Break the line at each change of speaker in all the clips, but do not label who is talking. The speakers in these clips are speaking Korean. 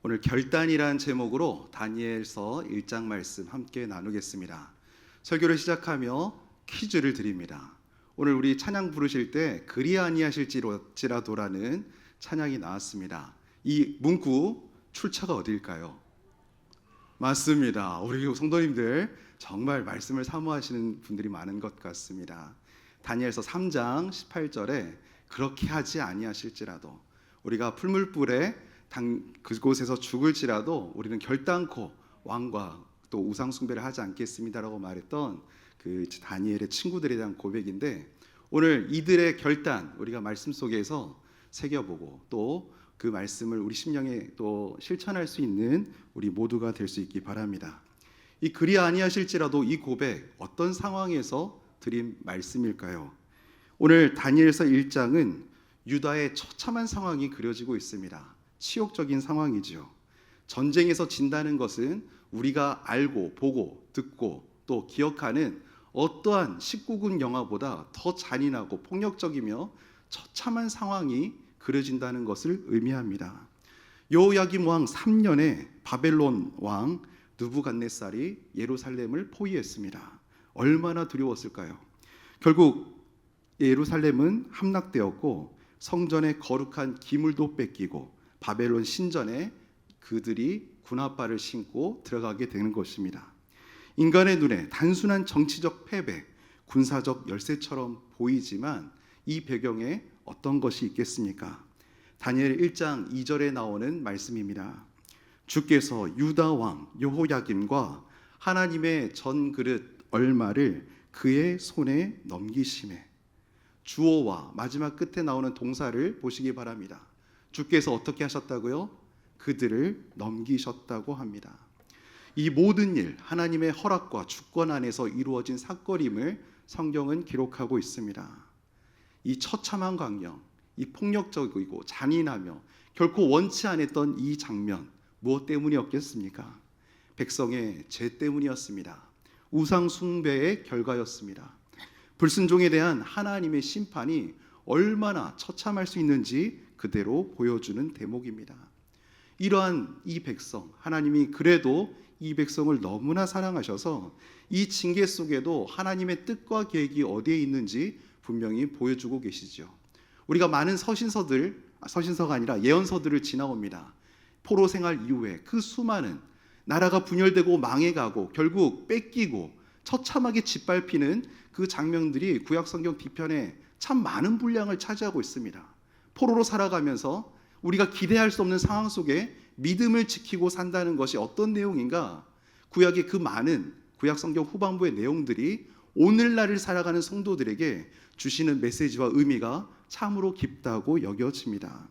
오늘 결단이란 제목으로 다니엘서 1장 말씀 함께 나누겠습니다. 설교를 시작하며 퀴즈를 드립니다. 오늘 우리 찬양 부르실 때 그리 아니하실지라도라는 찬양이 나왔습니다. 이 문구 출처가 어디일까요? 맞습니다. 우리 성도님들 정말 말씀을 사모하시는 분들이 많은 것 같습니다. 다니엘서 3장 18절에 그렇게 하지 아니하실지라도, 우리가 풀물불에 그곳에서 죽을지라도 우리는 결단코 왕과 또 우상 숭배를 하지 않겠습니다라고 말했던 그 다니엘의 친구들에 대한 고백인데, 오늘 이들의 결단 우리가 말씀 속에서 새겨보고 또 그 말씀을 우리 심령에 또 실천할 수 있는 우리 모두가 될 수 있기 바랍니다. 이 그리 아니하실지라도 이 고백 어떤 상황에서 드린 말씀일까요? 오늘 다니엘서 1장은 유다의 처참한 상황이 그려지고 있습니다. 치욕적인 상황이죠. 전쟁에서 진다는 것은 우리가 알고 보고 듣고 또 기억하는 어떠한 19금 영화보다 더 잔인하고 폭력적이며 처참한 상황이 그려진다는 것을 의미합니다. 여호야김 왕 3년에 바벨론 왕 느부갓네살이 예루살렘을 포위했습니다. 얼마나 두려웠을까요? 결국 예루살렘은 함락되었고 성전의 거룩한 기물도 뺏기고 바벨론 신전에 그들이 군합발을 신고 들어가게 되는 것입니다. 인간의 눈에 단순한 정치적 패배, 군사적 열세처럼 보이지만 이 배경에 어떤 것이 있겠습니까? 다니엘 1장 2절에 나오는 말씀입니다. 주께서 유다 왕 여호야김과 하나님의 전 그릇 얼마를 그의 손에 넘기심에, 주어와 마지막 끝에 나오는 동사를 보시기 바랍니다. 주께서 어떻게 하셨다고요? 그들을 넘기셨다고 합니다. 이 모든 일 하나님의 허락과 주권 안에서 이루어진 사건임을 성경은 기록하고 있습니다. 이 처참한 광경, 이 폭력적이고 잔인하며 결코 원치 않았던 이 장면, 무엇 때문이었겠습니까? 백성의 죄 때문이었습니다. 우상 숭배의 결과였습니다. 불순종에 대한 하나님의 심판이 얼마나 처참할 수 있는지 그대로 보여주는 대목입니다. 이러한 이 백성, 하나님이 그래도 이 백성을 너무나 사랑하셔서 이 징계 속에도 하나님의 뜻과 계획이 어디에 있는지 분명히 보여주고 계시죠. 우리가 많은 서신서가 아니라 예언서들을 지나옵니다. 포로 생활 이후에 그 수많은 나라가 분열되고 망해가고 결국 뺏기고 처참하게 짓밟히는 그 장면들이 구약 성경 뒤편에 참 많은 분량을 차지하고 있습니다. 포로로 살아가면서 우리가 기대할 수 없는 상황 속에 믿음을 지키고 산다는 것이 어떤 내용인가? 구약의 그 많은 구약 성경 후반부의 내용들이 오늘날을 살아가는 성도들에게 주시는 메시지와 의미가 참으로 깊다고 여겨집니다.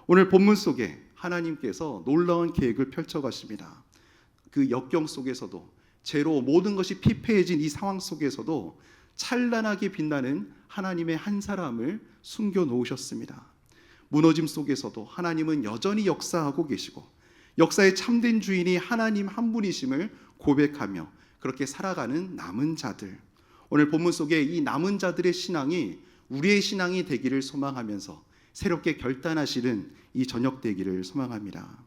오늘 본문 속에 하나님께서 놀라운 계획을 펼쳐가십니다. 그 역경 속에서도, 죄로 모든 것이 피폐해진 이 상황 속에서도 찬란하게 빛나는 하나님의 한 사람을 숨겨 놓으셨습니다. 무너짐 속에서도 하나님은 여전히 역사하고 계시고 역사의 참된 주인이 하나님 한 분이심을 고백하며 그렇게 살아가는 남은 자들, 오늘 본문 속에 이 남은 자들의 신앙이 우리의 신앙이 되기를 소망하면서 새롭게 결단하시는 이 저녁 되기를 소망합니다.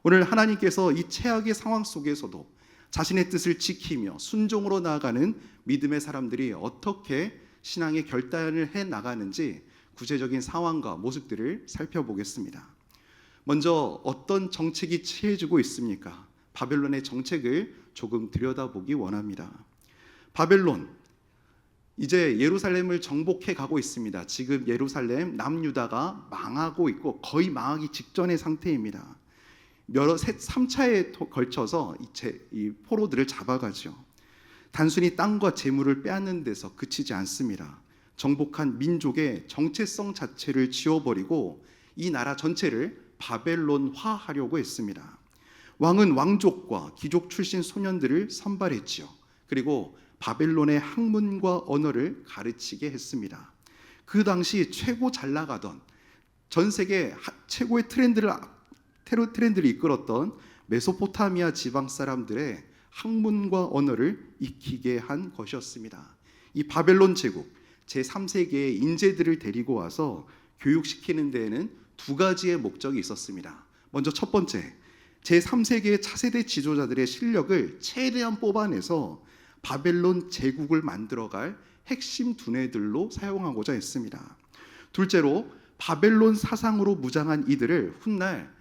오늘 하나님께서 이 최악의 상황 속에서도 자신의 뜻을 지키며 순종으로 나아가는 믿음의 사람들이 어떻게 신앙의 결단을 해 나가는지 구체적인 상황과 모습들을 살펴보겠습니다. 먼저 어떤 정책이 취해지고 있습니까? 바벨론의 정책을 조금 들여다보기 원합니다. 바벨론, 이제 예루살렘을 정복해 가고 있습니다. 지금 예루살렘 남유다가 망하고 있고 거의 망하기 직전의 상태입니다. 3차에 걸쳐서 이 포로들을 잡아가죠. 단순히 땅과 재물을 빼앗는 데서 그치지 않습니다. 정복한 민족의 정체성 자체를 지워버리고 이 나라 전체를 바벨론화하려고 했습니다. 왕은 왕족과 귀족 출신 소년들을 선발했지요. 그리고 바벨론의 학문과 언어를 가르치게 했습니다. 그 당시 최고 잘 나가던, 전 세계 최고의 트렌드를 이끌었던 메소포타미아 지방 사람들의 학문과 언어를 익히게 한 것이었습니다. 이 바벨론 제국 제3세계의 인재들을 데리고 와서 교육시키는 데에는 두 가지의 목적이 있었습니다. 먼저 첫 번째, 제3세계의 차세대 지도자들의 실력을 최대한 뽑아내서 바벨론 제국을 만들어갈 핵심 두뇌들로 사용하고자 했습니다. 둘째로 바벨론 사상으로 무장한 이들을 훗날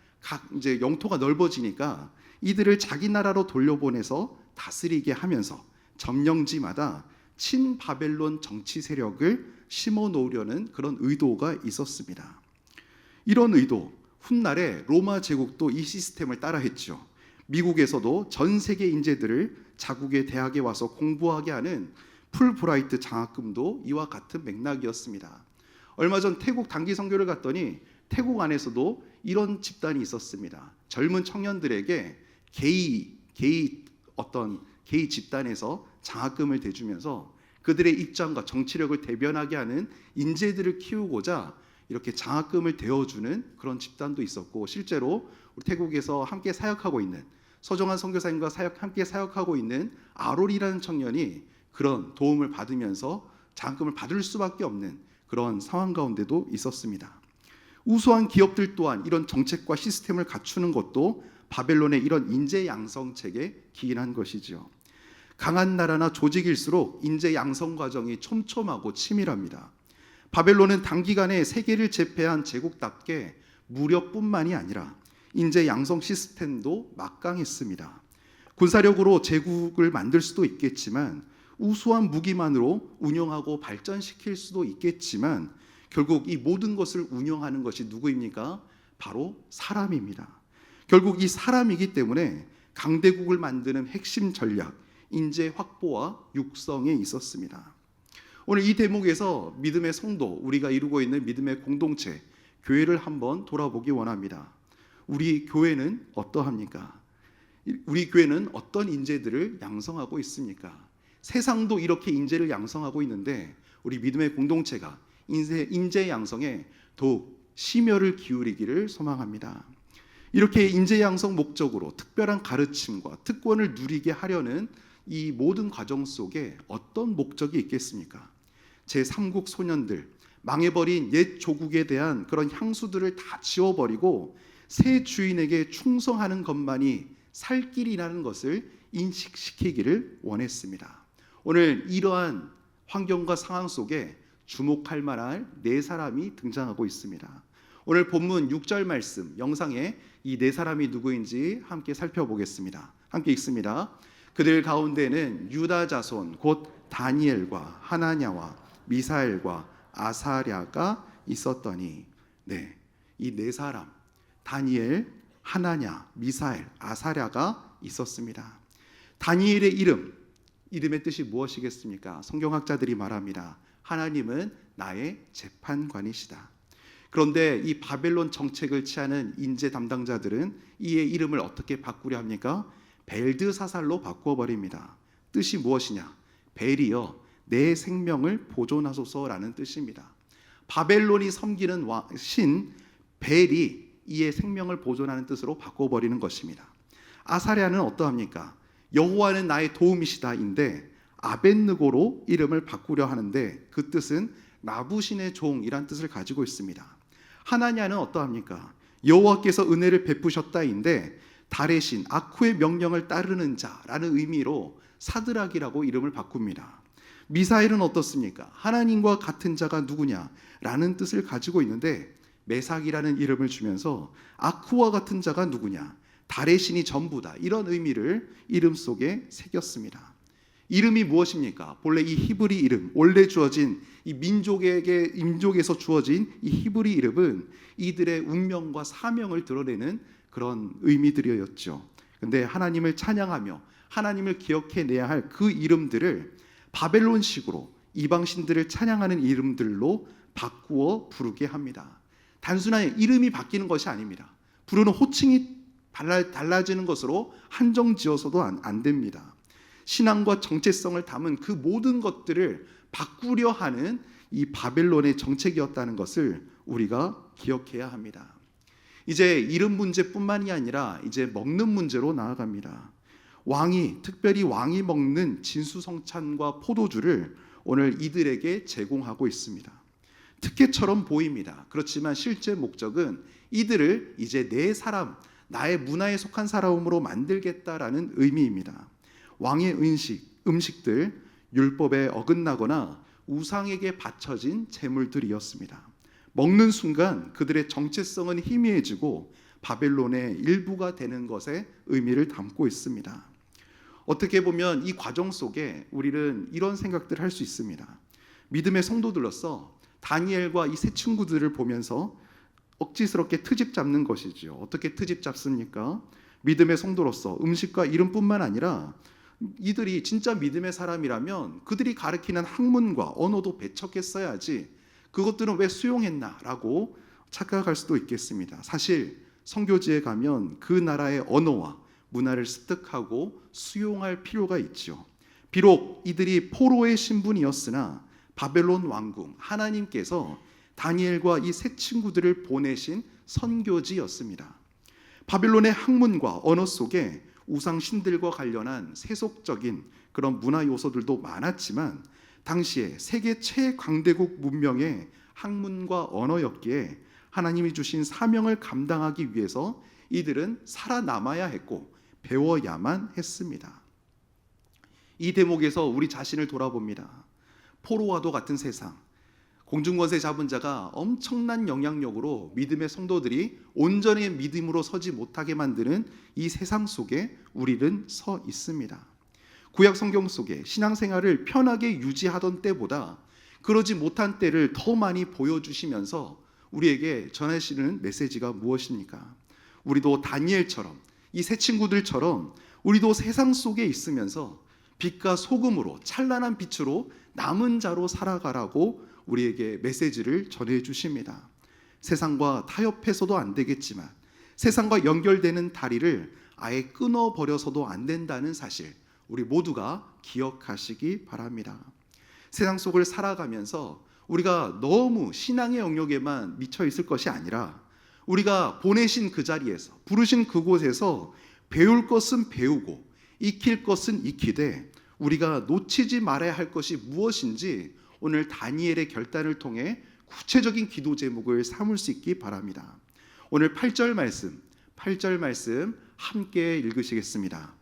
이제 영토가 넓어지니까 이들을 자기 나라로 돌려보내서 다스리게 하면서 점령지마다 친바벨론 정치 세력을 심어 놓으려는 그런 의도가 있었습니다. 이런 의도, 훗날에 로마 제국도 이 시스템을 따라했죠. 미국에서도 전 세계 인재들을 자국의 대학에 와서 공부하게 하는 풀브라이트 장학금도 이와 같은 맥락이었습니다. 얼마 전 태국 단기 선교를 갔더니 태국 안에서도 이런 집단이 있었습니다. 젊은 청년들에게 게이 집단에서 장학금을 대주면서 그들의 입장과 정치력을 대변하게 하는 인재들을 키우고자 이렇게 장학금을 대어주는 그런 집단도 있었고, 실제로 우리 태국에서 함께 사역하고 있는 서정환 선교사님과 함께 사역하고 있는 아롤이라는 청년이 그런 도움을 받으면서 장학금을 받을 수밖에 없는 그런 상황 가운데도 있었습니다. 우수한 기업들 또한 이런 정책과 시스템을 갖추는 것도 바벨론의 이런 인재 양성책에 기인한 것이죠. 강한 나라나 조직일수록 인재 양성 과정이 촘촘하고 치밀합니다. 바벨론은 단기간에 세계를 제패한 제국답게 무력뿐만이 아니라 인재 양성 시스템도 막강했습니다. 군사력으로 제국을 만들 수도 있겠지만, 우수한 무기만으로 운영하고 발전시킬 수도 있겠지만, 결국 이 모든 것을 운영하는 것이 누구입니까? 바로 사람입니다. 결국 이 사람이기 때문에 강대국을 만드는 핵심 전략, 인재 확보와 육성에 있었습니다. 오늘 이 대목에서 믿음의 성도, 우리가 이루고 있는 믿음의 공동체, 교회를 한번 돌아보기 원합니다. 우리 교회는 어떠합니까? 우리 교회는 어떤 인재들을 양성하고 있습니까? 세상도 이렇게 인재를 양성하고 있는데 우리 믿음의 공동체가 인재 양성에 더욱 심혈을 기울이기를 소망합니다. 이렇게 인재 양성 목적으로 특별한 가르침과 특권을 누리게 하려는 이 모든 과정 속에 어떤 목적이 있겠습니까? 제3국 소년들, 망해버린 옛 조국에 대한 그런 향수들을 다 지워버리고 새 주인에게 충성하는 것만이 살 길이라는 것을 인식시키기를 원했습니다. 오늘 이러한 환경과 상황 속에 주목할 만한 네 사람이 등장하고 있습니다. 오늘 본문 6절 말씀 영상에 이 네 사람이 누구인지 함께 살펴보겠습니다. 함께 읽습니다. 그들 가운데는 유다 자손 곧 다니엘과 하나냐와 미사엘과 아사랴가 있었더니, 이 네 사람 다니엘, 하나냐, 미사엘, 아사랴가 있었습니다. 다니엘의 이름의 뜻이 무엇이겠습니까? 성경학자들이 말합니다. 하나님은 나의 재판관이시다. 그런데 이 바벨론 정책을 취하는 인재 담당자들은 이의 이름을 어떻게 바꾸려 합니까? 벨드사살로 바꾸어버립니다. 뜻이 무엇이냐? 벨이여 내 생명을 보존하소서라는 뜻입니다. 바벨론이 섬기는 신 벨이 이의 생명을 보존하는 뜻으로 바꿔버리는 것입니다. 아사랴는 어떠합니까? 여호와는 나의 도움이시다인데 아벳느고로 이름을 바꾸려 하는데 그 뜻은 나부신의 종이란 뜻을 가지고 있습니다. 하나냐는 어떠합니까? 여호와께서 은혜를 베푸셨다인데 달의 신 아쿠의 명령을 따르는 자라는 의미로 사드락이라고 이름을 바꿉니다. 미사엘은 어떻습니까? 하나님과 같은 자가 누구냐라는 뜻을 가지고 있는데 메삭이라는 이름을 주면서 아쿠와 같은 자가 누구냐, 달의 신이 전부다, 이런 의미를 이름 속에 새겼습니다. 이름이 무엇입니까? 본래 이 히브리 이름, 원래 주어진 이 민족에서 주어진 이 히브리 이름은 이들의 운명과 사명을 드러내는 그런 의미들이었죠. 근데 하나님을 찬양하며 하나님을 기억해내야 할 그 이름들을 바벨론식으로 이방신들을 찬양하는 이름들로 바꾸어 부르게 합니다. 단순한 이름이 바뀌는 것이 아닙니다. 부르는 호칭이 달라지는 것으로 한정지어서도 안 됩니다. 신앙과 정체성을 담은 그 모든 것들을 바꾸려 하는 이 바벨론의 정책이었다는 것을 우리가 기억해야 합니다. 이제 이름 문제뿐만이 아니라 이제 먹는 문제로 나아갑니다. 특별히 왕이 먹는 진수성찬과 포도주를 오늘 이들에게 제공하고 있습니다. 특혜처럼 보입니다. 그렇지만 실제 목적은 이들을 이제 내 사람, 나의 문화에 속한 사람으로 만들겠다라는 의미입니다. 왕의 음식들, 율법에 어긋나거나 우상에게 바쳐진 제물들이었습니다. 먹는 순간 그들의 정체성은 희미해지고 바벨론의 일부가 되는 것에 의미를 담고 있습니다. 어떻게 보면 이 과정 속에 우리는 이런 생각들을 할 수 있습니다. 믿음의 성도들로서 다니엘과 이 세 친구들을 보면서 억지스럽게 트집 잡는 것이죠. 어떻게 트집 잡습니까? 믿음의 성도로서 음식과 이름뿐만 아니라 이들이 진짜 믿음의 사람이라면 그들이 가르치는 학문과 언어도 배척했어야지 그것들은 왜 수용했나라고 착각할 수도 있겠습니다. 사실 선교지에 가면 그 나라의 언어와 문화를 습득하고 수용할 필요가 있죠. 비록 이들이 포로의 신분이었으나 바벨론 왕궁 하나님께서 다니엘과 이 세 친구들을 보내신 선교지였습니다. 바벨론의 학문과 언어 속에 우상 신들과 관련한 세속적인 그런 문화 요소들도 많았지만 당시에 세계 최강대국 문명의 학문과 언어였기에 하나님이 주신 사명을 감당하기 위해서 이들은 살아남아야 했고 배워야만 했습니다. 이 대목에서 우리 자신을 돌아봅니다. 포로와도 같은 세상, 공중권세 잡은 자가 엄청난 영향력으로 믿음의 성도들이 온전히 믿음으로 서지 못하게 만드는 이 세상 속에 우리는 서 있습니다. 구약 성경 속에 신앙생활을 편하게 유지하던 때보다 그러지 못한 때를 더 많이 보여주시면서 우리에게 전하시는 메시지가 무엇입니까? 우리도 다니엘처럼 이 세 친구들처럼 우리도 세상 속에 있으면서 빛과 소금으로 찬란한 빛으로 남은 자로 살아가라고 우리에게 메시지를 전해주십니다. 세상과 타협해서도 안 되겠지만 세상과 연결되는 다리를 아예 끊어버려서도 안 된다는 사실 우리 모두가 기억하시기 바랍니다. 세상 속을 살아가면서 우리가 너무 신앙의 영역에만 미쳐 있을 것이 아니라 우리가 보내신 그 자리에서 부르신 그곳에서 배울 것은 배우고 익힐 것은 익히되 우리가 놓치지 말아야 할 것이 무엇인지 오늘 다니엘의 결단을 통해 구체적인 기도 제목을 삼을 수 있기 바랍니다. 오늘 8절 말씀 함께 읽으시겠습니다.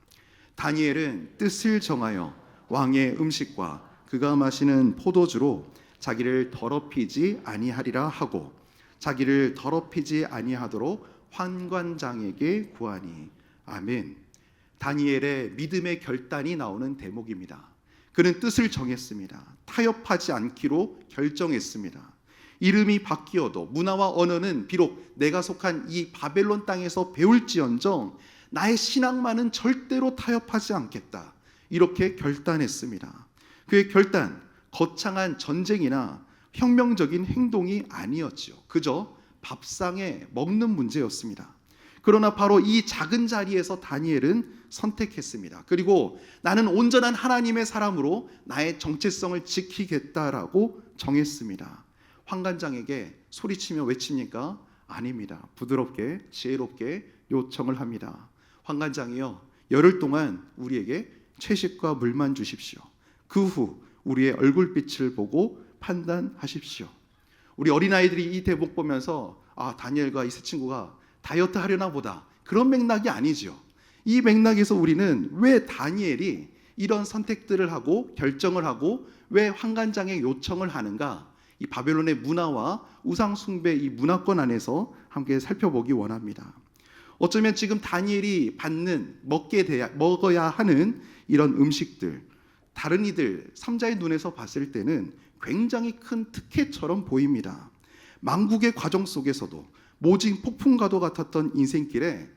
다니엘은 뜻을 정하여 왕의 음식과 그가 마시는 포도주로 자기를 더럽히지 아니하리라 하고 자기를 더럽히지 아니하도록 환관장에게 구하니. 아멘. 다니엘의 믿음의 결단이 나오는 대목입니다. 그는 뜻을 정했습니다. 타협하지 않기로 결정했습니다. 이름이 바뀌어도 문화와 언어는 비록 내가 속한 이 바벨론 땅에서 배울지언정 나의 신앙만은 절대로 타협하지 않겠다. 이렇게 결단했습니다. 그의 결단, 거창한 전쟁이나 혁명적인 행동이 아니었죠. 그저 밥상에 먹는 문제였습니다. 그러나 바로 이 작은 자리에서 다니엘은 선택했습니다. 그리고 나는 온전한 하나님의 사람으로 나의 정체성을 지키겠다라고 정했습니다. 환관장에게 소리치며 외칩니까? 아닙니다. 부드럽게 지혜롭게 요청을 합니다. 환관장이여, 열흘 동안 우리에게 채식과 물만 주십시오. 그 후 우리의 얼굴빛을 보고 판단하십시오. 우리 어린아이들이 이 대목 보면서 다니엘과 이 세 친구가 다이어트 하려나 보다, 그런 맥락이 아니죠. 이 맥락에서 우리는 왜 다니엘이 이런 선택들을 하고 결정을 하고 왜 환관장의 요청을 하는가, 이 바벨론의 문화와 우상 숭배 이 문화권 안에서 함께 살펴보기 원합니다. 어쩌면 지금 다니엘이 먹어야 하는 이런 음식들, 다른 이들 3자의 눈에서 봤을 때는 굉장히 큰 특혜처럼 보입니다. 망국의 과정 속에서도 모진 폭풍과도 같았던 인생길에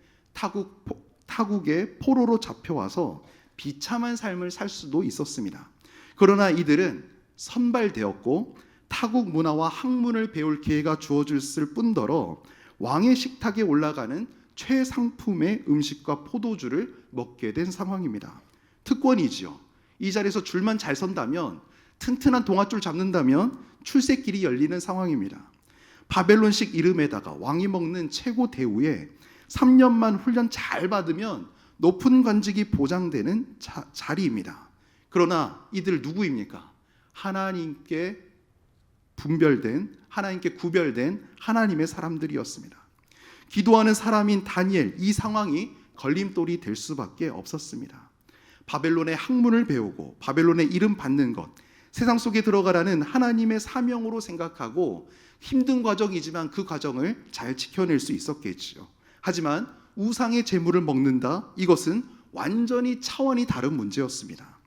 타국의 포로로 잡혀와서 비참한 삶을 살 수도 있었습니다. 그러나 이들은 선발되었고 타국 문화와 학문을 배울 기회가 주어졌을 뿐더러 왕의 식탁에 올라가는 최상품의 음식과 포도주를 먹게 된 상황입니다. 특권이지요. 이 자리에서 줄만 잘 선다면, 튼튼한 동아줄 잡는다면 출세길이 열리는 상황입니다. 바벨론식 이름에다가 왕이 먹는 최고 대우에 3년만 훈련 잘 받으면 높은 관직이 보장되는 자리입니다. 그러나 이들 누구입니까? 하나님께 구별된 하나님의 사람들이었습니다. 기도하는 사람인 다니엘, 이 상황이 걸림돌이 될 수밖에 없었습니다. 바벨론의 학문을 배우고 바벨론의 이름 받는 것, 세상 속에 들어가라는 하나님의 사명으로 생각하고 힘든 과정이지만 그 과정을 잘 지켜낼 수 있었겠지요. 하지만 우상의 재물을 먹는다, 이것은 완전히 차원이 다른 문제였습니다.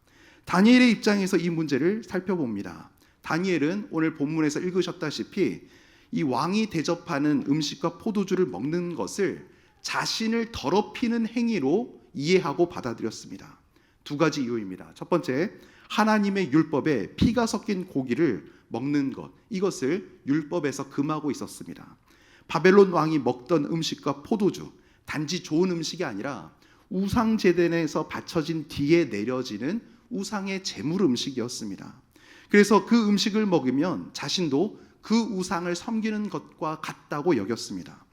다니엘의 입장에서 이 문제를 살펴봅니다. 다니엘은 오늘 본문에서 읽으셨다시피 이 왕이 대접하는 음식과 포도주를 먹는 것을 자신을 더럽히는 행위로 이해하고 받아들였습니다. 두 가지 이유입니다. 첫 번째, 하나님의 율법에 피가 섞인 고기를 먹는 것, 이것을 율법에서 금하고 있었습니다. 바벨론 왕이 먹던 음식과 포도주, 단지 좋은 음식이 아니라 우상제단에서 바쳐진 뒤에 내려지는 우상의 제물 음식이었습니다. 그래서 그 음식을 먹으면 자신도 그 우상을 섬기는 것과 같다고 여겼습니다.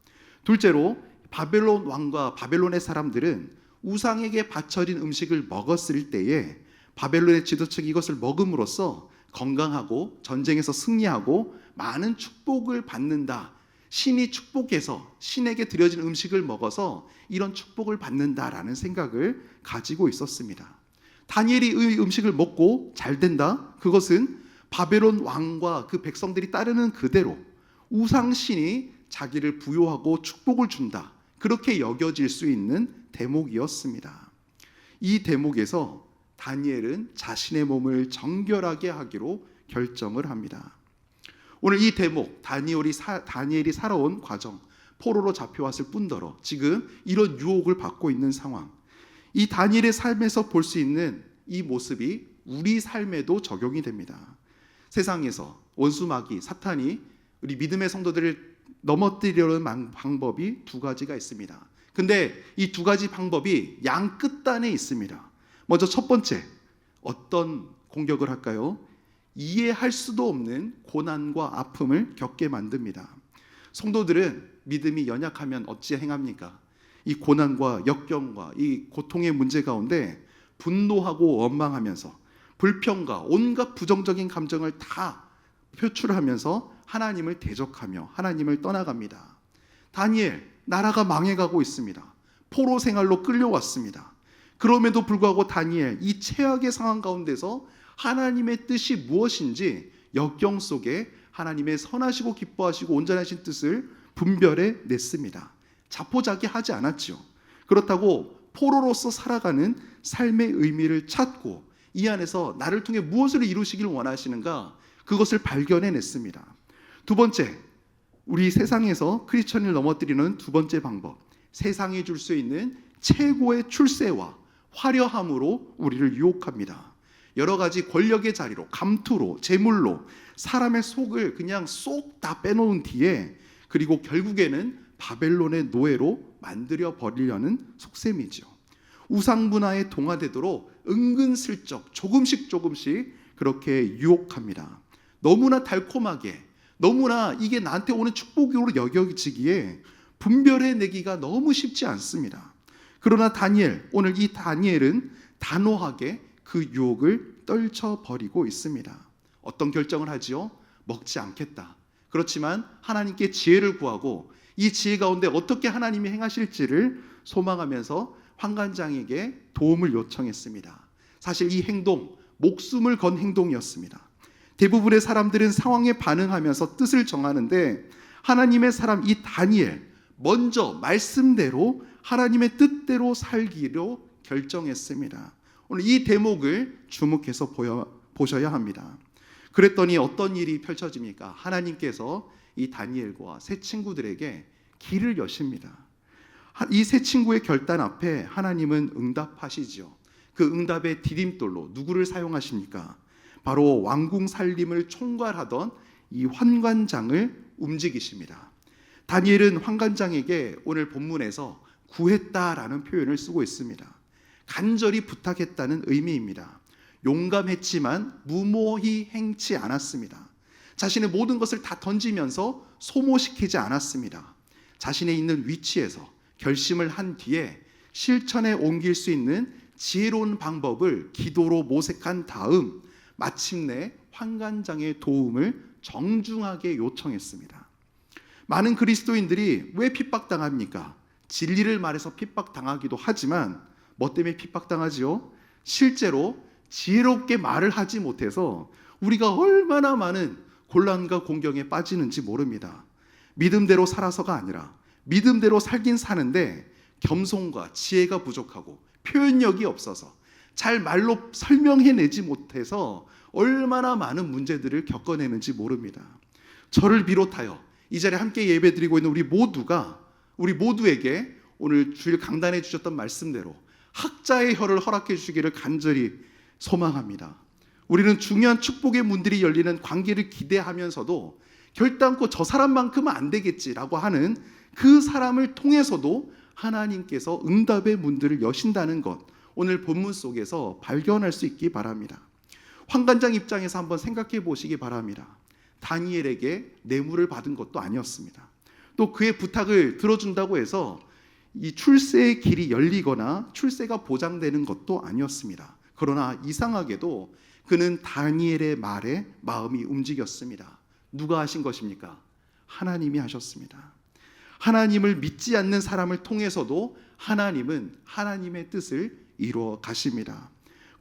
둘째로, 바벨론 왕과 바벨론의 사람들은 우상에게 바쳐진 음식을 먹었을 때에 바벨론의 지도층이 이것을 먹음으로써 건강하고 전쟁에서 승리하고 많은 축복을 받는다, 신이 축복해서 신에게 드려진 음식을 먹어서 이런 축복을 받는다라는 생각을 가지고 있었습니다. 다니엘이 이 음식을 먹고 잘 된다, 그것은 바벨론 왕과 그 백성들이 따르는 그대로 우상신이 자기를 부요하고 축복을 준다, 그렇게 여겨질 수 있는 대목이었습니다. 이 대목에서 다니엘은 자신의 몸을 정결하게 하기로 결정을 합니다. 오늘 이 대목, 다니엘이 살아온 과정, 포로로 잡혀왔을 뿐더러 지금 이런 유혹을 받고 있는 상황, 이 다니엘의 삶에서 볼 수 있는 이 모습이 우리 삶에도 적용이 됩니다. 세상에서 원수 마귀 사탄이 우리 믿음의 성도들을 넘어뜨리려는 방법이 두 가지가 있습니다. 근데 이 두 가지 방법이 양 끝단에 있습니다. 먼저 첫 번째, 어떤 공격을 할까요? 이해할 수도 없는 고난과 아픔을 겪게 만듭니다. 성도들은 믿음이 연약하면 어찌 행합니까? 이 고난과 역경과 이 고통의 문제 가운데 분노하고 원망하면서 불평과 온갖 부정적인 감정을 다 표출하면서 하나님을 대적하며 하나님을 떠나갑니다. 다니엘, 나라가 망해가고 있습니다. 포로 생활로 끌려왔습니다. 그럼에도 불구하고 다니엘, 이 최악의 상황 가운데서 하나님의 뜻이 무엇인지 역경 속에 하나님의 선하시고 기뻐하시고 온전하신 뜻을 분별해 냈습니다. 자포자기하지 않았죠. 그렇다고 포로로서 살아가는 삶의 의미를 찾고 이 안에서 나를 통해 무엇을 이루시길 원하시는가, 그것을 발견해 냈습니다. 두 번째, 우리 세상에서 크리스천을 넘어뜨리는 두 번째 방법, 세상이 줄 수 있는 최고의 출세와 화려함으로 우리를 유혹합니다. 여러 가지 권력의 자리로, 감투로, 재물로 사람의 속을 그냥 쏙 다 빼놓은 뒤에 그리고 결국에는 바벨론의 노예로 만들어 버리려는 속셈이죠. 우상 문화에 동화되도록 은근슬쩍 조금씩 그렇게 유혹합니다. 너무나 달콤하게, 너무나 이게 나한테 오는 축복으로 여겨지기에 분별해내기가 너무 쉽지 않습니다. 그러나 오늘 이 다니엘은 단호하게 그 유혹을 떨쳐버리고 있습니다. 어떤 결정을 하지요? 먹지 않겠다. 그렇지만 하나님께 지혜를 구하고 이 지혜 가운데 어떻게 하나님이 행하실지를 소망하면서 환관장에게 도움을 요청했습니다. 사실 이 행동, 목숨을 건 행동이었습니다. 대부분의 사람들은 상황에 반응하면서 뜻을 정하는데 하나님의 사람 이 다니엘, 먼저 말씀대로 하나님의 뜻대로 살기로 결정했습니다. 오늘 이 대목을 주목해서 보셔야 합니다. 그랬더니 어떤 일이 펼쳐집니까? 하나님께서 이 다니엘과 세 친구들에게 길을 여십니다. 이 세 친구의 결단 앞에 하나님은 응답하시지요. 그 응답의 디딤돌로 누구를 사용하십니까? 바로 왕궁 살림을 총괄하던 이 환관장을 움직이십니다. 다니엘은 환관장에게 오늘 본문에서 구했다라는 표현을 쓰고 있습니다. 간절히 부탁했다는 의미입니다. 용감했지만 무모히 행치 않았습니다. 자신의 모든 것을 다 던지면서 소모시키지 않았습니다. 자신의 있는 위치에서 결심을 한 뒤에 실천에 옮길 수 있는 지혜로운 방법을 기도로 모색한 다음 마침내 환관장의 도움을 정중하게 요청했습니다. 많은 그리스도인들이 왜 핍박당합니까? 진리를 말해서 핍박당하기도 하지만 뭐 때문에 핍박당하지요? 실제로 지혜롭게 말을 하지 못해서 우리가 얼마나 많은 곤란과 공경에 빠지는지 모릅니다. 믿음대로 살아서가 아니라 믿음대로 살긴 사는데 겸손과 지혜가 부족하고 표현력이 없어서 잘 말로 설명해내지 못해서 얼마나 많은 문제들을 겪어내는지 모릅니다. 저를 비롯하여 이 자리에 함께 예배드리고 있는 우리 모두에게 오늘 주일 강단해 주셨던 말씀대로 학자의 혀를 허락해 주시기를 간절히 소망합니다. 우리는 중요한 축복의 문들이 열리는 관계를 기대하면서도 결단코 저 사람만큼은 안 되겠지라고 하는 그 사람을 통해서도 하나님께서 응답의 문들을 여신다는 것, 오늘 본문 속에서 발견할 수 있기 바랍니다. 환관장 입장에서 한번 생각해 보시기 바랍니다. 다니엘에게 뇌물을 받은 것도 아니었습니다. 또 그의 부탁을 들어준다고 해서 이 출세의 길이 열리거나 출세가 보장되는 것도 아니었습니다. 그러나 이상하게도 그는 다니엘의 말에 마음이 움직였습니다. 누가 하신 것입니까? 하나님이 하셨습니다. 하나님을 믿지 않는 사람을 통해서도 하나님은 하나님의 뜻을 이루어 가십니다.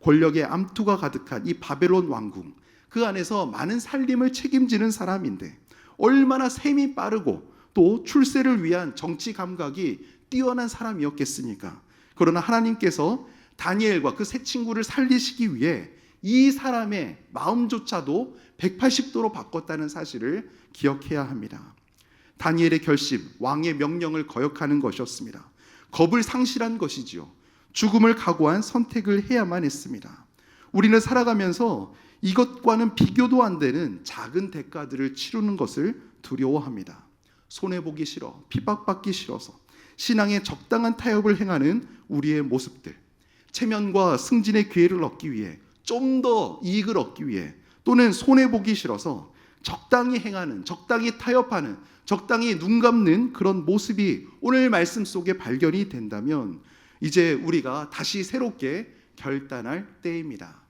권력의 암투가 가득한 이 바벨론 왕궁, 그 안에서 많은 살림을 책임지는 사람인데 얼마나 셈이 빠르고 또 출세를 위한 정치 감각이 뛰어난 사람이었겠습니까? 그러나 하나님께서 다니엘과 그 세 친구를 살리시기 위해 이 사람의 마음조차도 180도로 바꿨다는 사실을 기억해야 합니다. 다니엘의 결심, 왕의 명령을 거역하는 것이었습니다. 겁을 상실한 것이지요. 죽음을 각오한 선택을 해야만 했습니다. 우리는 살아가면서 이것과는 비교도 안 되는 작은 대가들을 치르는 것을 두려워합니다. 손해보기 싫어, 핍박받기 싫어서 신앙의 적당한 타협을 행하는 우리의 모습들, 체면과 승진의 기회를 얻기 위해, 좀 더 이익을 얻기 위해, 또는 손해보기 싫어서 적당히 행하는, 적당히 타협하는, 적당히 눈 감는 그런 모습이 오늘 말씀 속에 발견이 된다면 이제 우리가 다시 새롭게 결단할 때입니다.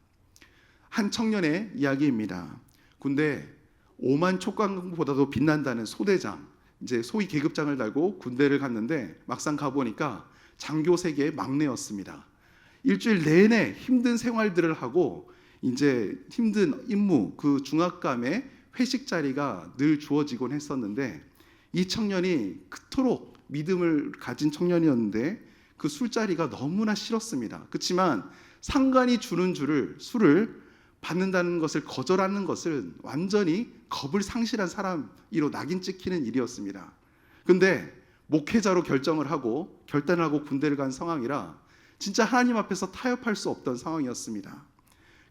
한 청년의 이야기입니다. 군대 5만 촉강보다도 빛난다는 소대장, 이제 소위 계급장을 달고 군대를 갔는데 막상 가보니까 장교 세계의 막내였습니다. 일주일 내내 힘든 생활들을 하고 이제 힘든 임무, 그 중압감에 회식 자리가 늘 주어지곤 했었는데 이 청년이 그토록 믿음을 가진 청년이었는데 그 술자리가 너무나 싫었습니다. 그렇지만 상관이 주는 술을 받는다는 것을 거절하는 것은 완전히 겁을 상실한 사람으로 낙인 찍히는 일이었습니다. 근데 목회자로 결단을 하고 군대를 간 상황이라 진짜 하나님 앞에서 타협할 수 없던 상황이었습니다.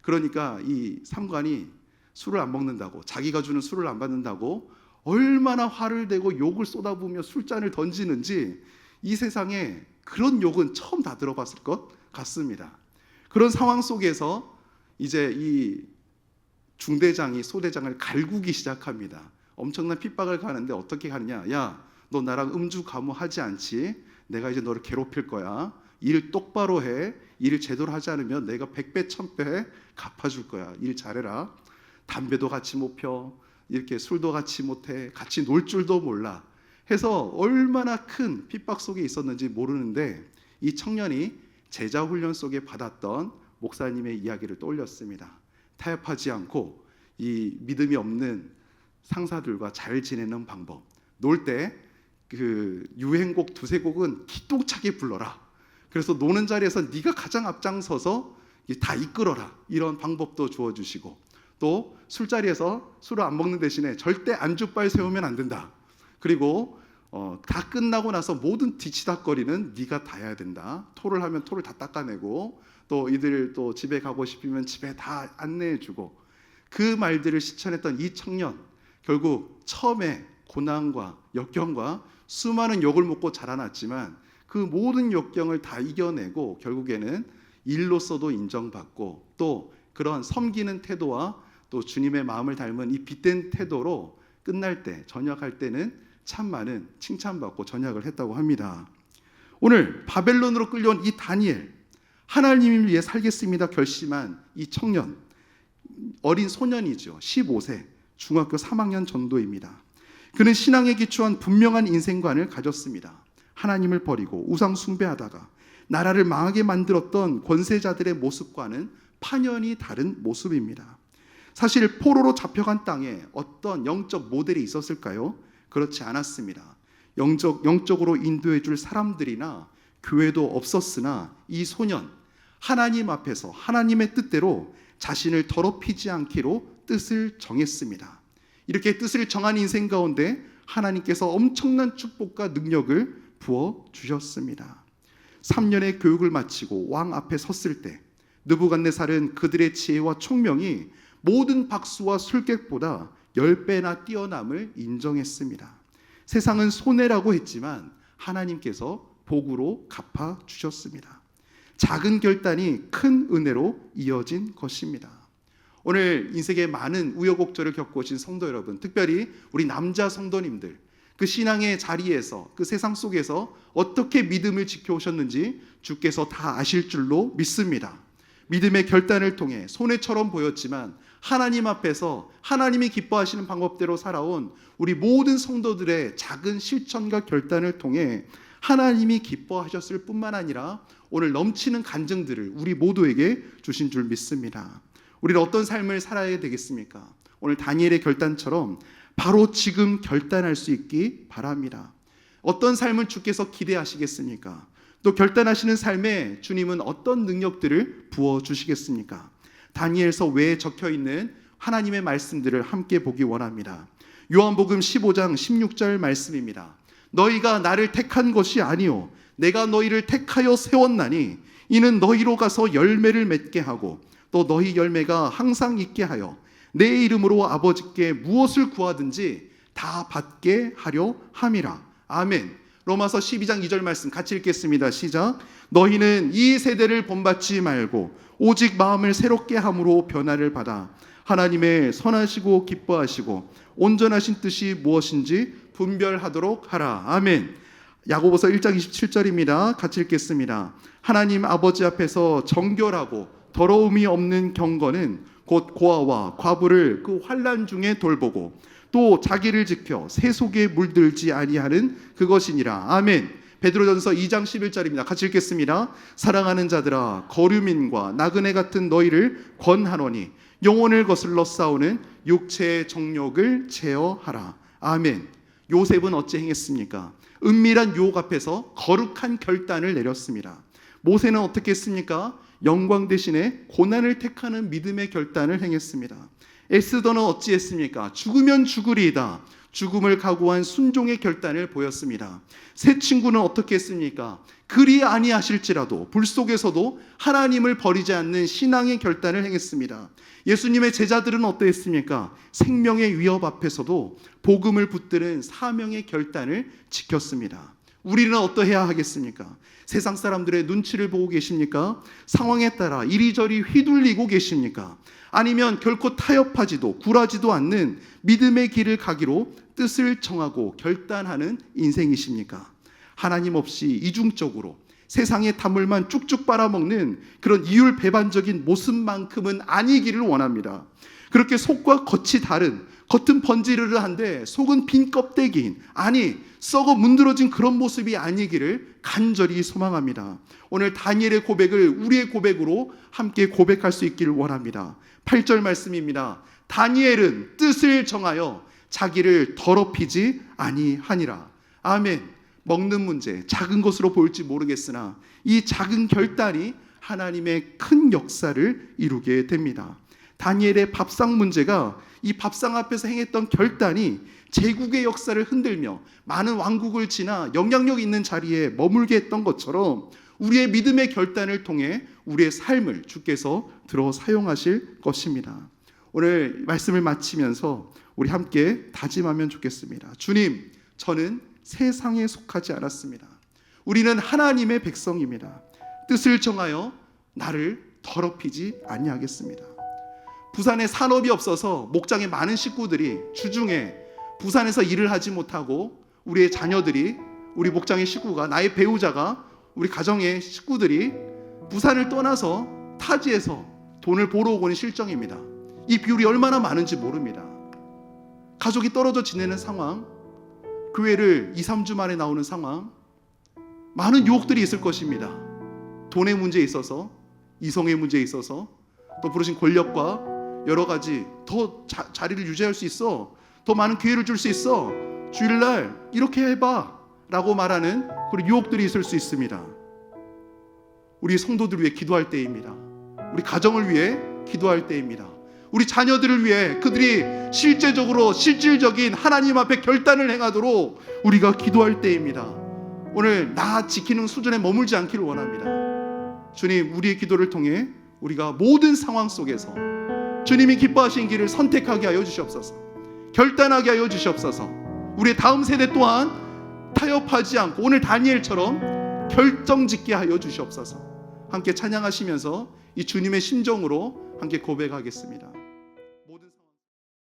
그러니까 이 상관이 술을 안 먹는다고, 자기가 주는 술을 안 받는다고 얼마나 화를 내고 욕을 쏟아부으며 술잔을 던지는지 이 세상에 그런 욕은 처음 다 들어봤을 것 같습니다. 그런 상황 속에서 이제 이 중대장이 소대장을 갈구기 시작합니다. 엄청난 핍박을 가는데 어떻게 가느냐? 야, 너 나랑 음주 가무하지 않지? 내가 이제 너를 괴롭힐 거야. 일 똑바로 해. 일을 제대로 하지 않으면 내가 100배 1000배 갚아줄 거야. 일 잘해라. 담배도 같이 못 펴. 이렇게 술도 같이 못해. 같이 놀 줄도 몰라. 해서 얼마나 큰 핍박 속에 있었는지 모르는데 이 청년이 제자 훈련 속에 받았던 목사님의 이야기를 떠올렸습니다. 타협하지 않고 이 믿음이 없는 상사들과 잘 지내는 방법. 놀 때 그 유행곡 두세 곡은 기똥차게 불러라. 그래서 노는 자리에서 네가 가장 앞장서서 다 이끌어라. 이런 방법도 주어주시고 또 술자리에서 술을 안 먹는 대신에 절대 안주빨 세우면 안 된다. 그리고 다 끝나고 나서 모든 뒤치다거리는 네가 다 해야 된다. 토를 하면 토를 다 닦아내고 또 이들 또 집에 가고 싶으면 집에 다 안내해주고 그 말들을 실천했던 이 청년 결국 처음에 고난과 역경과 수많은 욕을 먹고 자라났지만 그 모든 역경을 다 이겨내고 결국에는 일로서도 인정받고 또 그런 섬기는 태도와 또 주님의 마음을 닮은 이 빛된 태도로 끝날 때 전역할 때는 참 많은 칭찬받고 전역을 했다고 합니다. 오늘 바벨론으로 끌려온 이 다니엘, 하나님을 위해 살겠습니다 결심한 이 청년, 어린 소년이죠. 15세 중학교 3학년 전도입니다. 그는 신앙에 기초한 분명한 인생관을 가졌습니다. 하나님을 버리고 우상 숭배하다가 나라를 망하게 만들었던 권세자들의 모습과는 판연히 다른 모습입니다. 사실 포로로 잡혀간 땅에 어떤 영적 모델이 있었을까요? 그렇지 않았습니다. 영적으로 인도해 줄 사람들이나 교회도 없었으나 이 소년, 하나님 앞에서 하나님의 뜻대로 자신을 더럽히지 않기로 뜻을 정했습니다. 이렇게 뜻을 정한 인생 가운데 하나님께서 엄청난 축복과 능력을 부어 주셨습니다. 3년의 교육을 마치고 왕 앞에 섰을 때 느부갓네살은 그들의 지혜와 총명이 모든 박수와 술객보다 10배나 뛰어남을 인정했습니다. 세상은 손해라고 했지만 하나님께서 복으로 갚아 주셨습니다. 작은 결단이 큰 은혜로 이어진 것입니다. 오늘 인생에 많은 우여곡절을 겪으신 성도 여러분, 특별히 우리 남자 성도님들, 그 신앙의 자리에서, 그 세상 속에서 어떻게 믿음을 지켜오셨는지 주께서 다 아실 줄로 믿습니다. 믿음의 결단을 통해 손해처럼 보였지만 하나님 앞에서 하나님이 기뻐하시는 방법대로 살아온 우리 모든 성도들의 작은 실천과 결단을 통해 하나님이 기뻐하셨을 뿐만 아니라 오늘 넘치는 간증들을 우리 모두에게 주신 줄 믿습니다. 우리는 어떤 삶을 살아야 되겠습니까? 오늘 다니엘의 결단처럼 바로 지금 결단할 수 있기 바랍니다. 어떤 삶을 주께서 기대하시겠습니까? 또 결단하시는 삶에 주님은 어떤 능력들을 부어주시겠습니까? 다니엘서 외에 적혀있는 하나님의 말씀들을 함께 보기 원합니다. 요한복음 15장 16절 말씀입니다. 너희가 나를 택한 것이 아니요 내가 너희를 택하여 세웠나니 이는 너희로 가서 열매를 맺게 하고 또 너희 열매가 항상 있게 하여 내 이름으로 아버지께 무엇을 구하든지 다 받게 하려 함이라. 아멘. 로마서 12장 2절 말씀 같이 읽겠습니다. 시작. 너희는 이 세대를 본받지 말고 오직 마음을 새롭게 함으로 변화를 받아 하나님의 선하시고 기뻐하시고 온전하신 뜻이 무엇인지 분별하도록 하라. 아멘. 야고보서 1장 27절입니다. 같이 읽겠습니다. 하나님 아버지 앞에서 정결하고 더러움이 없는 경건은 곧 고아와 과부를 그 환난 중에 돌보고 또 자기를 지켜 세속에 물들지 아니하는 그것이니라. 아멘. 베드로전서 2장 11절입니다. 같이 읽겠습니다. 사랑하는 자들아 거류민과 나그네 같은 너희를 권하노니 영혼을 거슬러 싸우는 육체의 정욕을 제어하라. 아멘. 요셉은 어찌 행했습니까? 은밀한 유혹 앞에서 거룩한 결단을 내렸습니다. 모세는 어떻게 했습니까? 영광 대신에 고난을 택하는 믿음의 결단을 행했습니다. 에스더는 어찌했습니까? 죽으면 죽으리이다. 죽음을 각오한 순종의 결단을 보였습니다. 세 친구는 어떻게 했습니까? 그리 아니하실지라도 불 속에서도 하나님을 버리지 않는 신앙의 결단을 행했습니다. 예수님의 제자들은 어떠했습니까? 생명의 위협 앞에서도 복음을 붙드는 사명의 결단을 지켰습니다. 우리는 어떠해야 하겠습니까? 세상 사람들의 눈치를 보고 계십니까? 상황에 따라 이리저리 휘둘리고 계십니까? 아니면 결코 타협하지도 굴하지도 않는 믿음의 길을 가기로 뜻을 정하고 결단하는 인생이십니까? 하나님 없이 이중적으로 세상의 단물만 쭉쭉 빨아먹는 그런 이율배반적인 모습만큼은 아니기를 원합니다. 그렇게 속과 겉이 다른, 겉은 번지르르한데 속은 빈 껍데기인, 아니 썩어 문드러진 그런 모습이 아니기를 간절히 소망합니다. 오늘 다니엘의 고백을 우리의 고백으로 함께 고백할 수 있기를 원합니다. 8절 말씀입니다. 다니엘은 뜻을 정하여 자기를 더럽히지 아니하니라. 아멘. 먹는 문제, 작은 것으로 보일지 모르겠으나 이 작은 결단이 하나님의 큰 역사를 이루게 됩니다. 다니엘의 밥상 문제가 이 밥상 앞에서 행했던 결단이 제국의 역사를 흔들며 많은 왕국을 지나 영향력 있는 자리에 머물게 했던 것처럼 우리의 믿음의 결단을 통해 우리의 삶을 주께서 들어 사용하실 것입니다. 오늘 말씀을 마치면서 우리 함께 다짐하면 좋겠습니다. 주님, 저는 세상에 속하지 않았습니다. 우리는 하나님의 백성입니다. 뜻을 정하여 나를 더럽히지 아니하겠습니다. 부산에 산업이 없어서 목장의 많은 식구들이 주중에 부산에서 일을 하지 못하고 우리의 자녀들이, 우리 목장의 식구가, 나의 배우자가, 우리 가정의 식구들이 부산을 떠나서 타지에서 돈을 벌어 오고는 실정입니다. 이 비율이 얼마나 많은지 모릅니다. 가족이 떨어져 지내는 상황, 교회를 2, 3주 만에 나오는 상황, 많은 유혹들이 있을 것입니다. 돈의 문제에 있어서, 이성의 문제에 있어서, 또 부르신 권력과 여러 가지 더 자리를 유지할 수 있어, 더 많은 기회를 줄 수 있어, 주일날 이렇게 해봐 라고 말하는 그런 유혹들이 있을 수 있습니다. 우리 성도들을 위해 기도할 때입니다. 우리 가정을 위해 기도할 때입니다. 우리 자녀들을 위해 그들이 실질적인 하나님 앞에 결단을 행하도록 우리가 기도할 때입니다. 오늘 나 지키는 수준에 머물지 않기를 원합니다. 주님, 우리의 기도를 통해 우리가 모든 상황 속에서 주님이 기뻐하신 길을 선택하게 하여 주시옵소서. 결단하게 하여 주시옵소서. 우리의 다음 세대 또한 타협하지 않고 오늘 다니엘처럼 결정짓게 하여 주시옵소서. 함께 찬양하시면서 이 주님의 심정으로 함께 고백하겠습니다.